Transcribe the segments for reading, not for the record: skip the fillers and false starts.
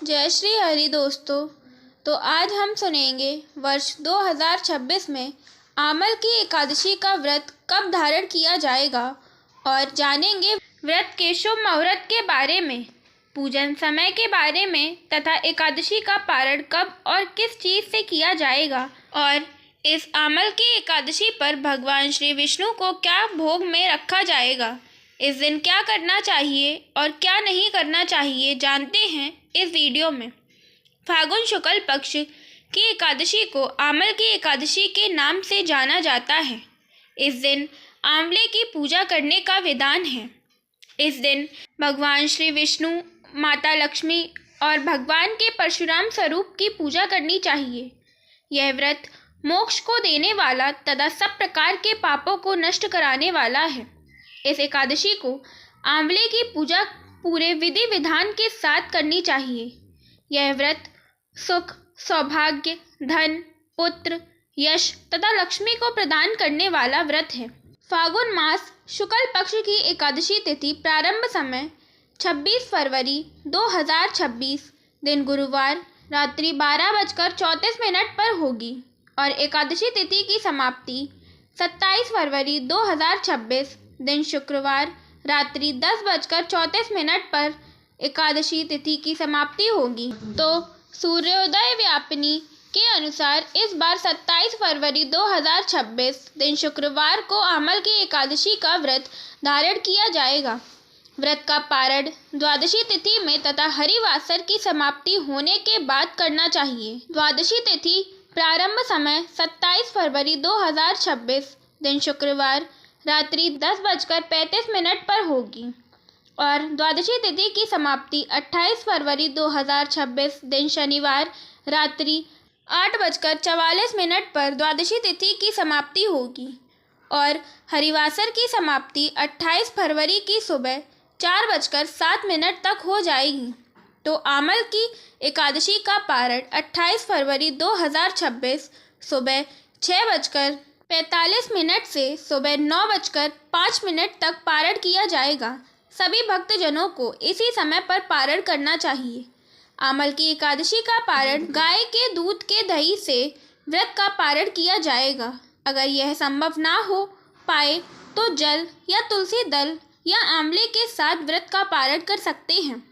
जय श्री हरि दोस्तों। तो आज हम सुनेंगे वर्ष 2026 में आमल की एकादशी का व्रत कब धारण किया जाएगा और जानेंगे व्रत के शुभ मुहूर्त के बारे में, पूजन समय के बारे में तथा एकादशी का पारण कब और किस चीज़ से किया जाएगा और इस आमल की एकादशी पर भगवान श्री विष्णु को क्या भोग में रखा जाएगा, इस दिन क्या करना चाहिए और क्या नहीं करना चाहिए जानते हैं इस वीडियो में। फागुन शुक्ल पक्ष की एकादशी को आमल की एकादशी के नाम से जाना जाता है। इस दिन आंवले की पूजा करने का विधान है। इस दिन भगवान श्री विष्णु, माता लक्ष्मी और भगवान के परशुराम स्वरूप की पूजा करनी चाहिए। यह व्रत मोक्ष को देने वाला तथा सब प्रकार के पापों को नष्ट कराने वाला है। इस एकादशी को आंवले की पूजा पूरे विधि विधान के साथ करनी चाहिए। यह व्रत सुख, सौभाग्य, धन, पुत्र, यश तथा लक्ष्मी को प्रदान करने वाला व्रत है। फागुन मास शुक्ल पक्ष की एकादशी तिथि प्रारंभ समय 26 फरवरी 2026 दिन गुरुवार रात्रि 12:34 पर होगी और एकादशी तिथि की समाप्ति 27 फरवरी 2026 दिन शुक्रवार रात्रि 10:34 पर एकादशी तिथि की समाप्ति होगी। तो सूर्योदय व्यापिनी के अनुसार इस बार 27 फरवरी 2026 दिन शुक्रवार को आमल की एकादशी का व्रत धारण किया जाएगा। व्रत का पारण द्वादशी तिथि में तथा हरिवासर की समाप्ति होने के बाद करना चाहिए। द्वादशी तिथि प्रारंभ समय 27 फरवरी 2026 दिन शुक्रवार रात्रि 10:35 पर होगी और द्वादशी तिथि की समाप्ति 28 फरवरी 2026 दिन शनिवार रात्रि 8:44 पर द्वादशी तिथि की समाप्ति होगी और हरिवासर की समाप्ति 28 फरवरी की सुबह 4:07 तक हो जाएगी। तो आमल की एकादशी का पारण 28 फरवरी 2026 सुबह 6:45 से सुबह 9:05 तक पारण किया जाएगा। सभी भक्तजनों को इसी समय पर पारण करना चाहिए। आमल की एकादशी का पारण गाय के दूध के दही से व्रत का पारण किया जाएगा। अगर यह संभव ना हो पाए तो जल या तुलसी दल या आंवले के साथ व्रत का पारण कर सकते हैं।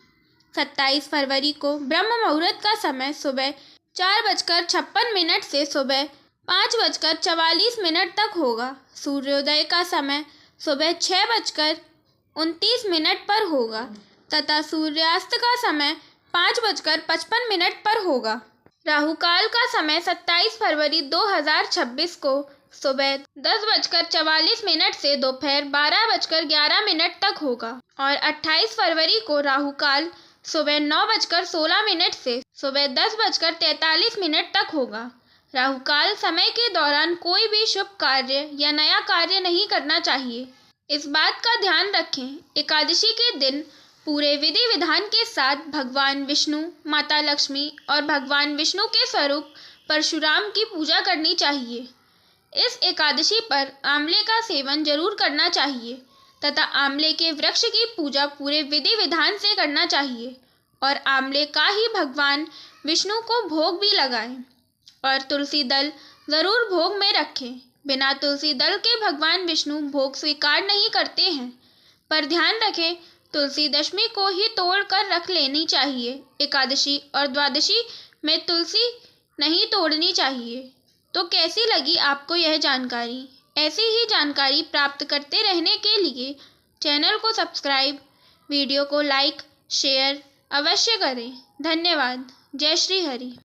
27 फरवरी को ब्रह्म मुहूर्त का समय सुबह 4:56 से सुबह 5:44 तक होगा। सूर्योदय का समय सुबह 6:29 पर होगा तथा सूर्यास्त का समय 5:55 पर होगा। राहुकाल का समय 27 फरवरी 2026 को सुबह 10:44 से दोपहर 12:11 तक होगा और 28 फरवरी को राहुकाल सुबह 9:16 से सुबह 10:43 तक होगा। राहुकाल समय के दौरान कोई भी शुभ कार्य या नया कार्य नहीं करना चाहिए। इस बात का ध्यान रखें, एकादशी के दिन पूरे विधि विधान के साथ भगवान विष्णु, माता लक्ष्मी और भगवान विष्णु के स्वरूप परशुराम की पूजा करनी चाहिए। इस एकादशी पर आंवले का सेवन जरूर करना चाहिए तथा आंवले के वृक्ष की पूजा पूरे विधि विधान से करना चाहिए और आंवले का ही भगवान विष्णु को भोग भी लगाएं और तुलसी दल जरूर भोग में रखें। बिना तुलसी दल के भगवान विष्णु भोग स्वीकार नहीं करते हैं, पर ध्यान रखें तुलसी दशमी को ही तोड़ कर रख लेनी चाहिए। एकादशी और द्वादशी में तुलसी नहीं तोड़नी चाहिए। तो कैसी लगी आपको यह जानकारी? ऐसी ही जानकारी प्राप्त करते रहने के लिए चैनल को सब्सक्राइब, वीडियो को लाइक, शेयर अवश्य करें। धन्यवाद। जय श्री हरि।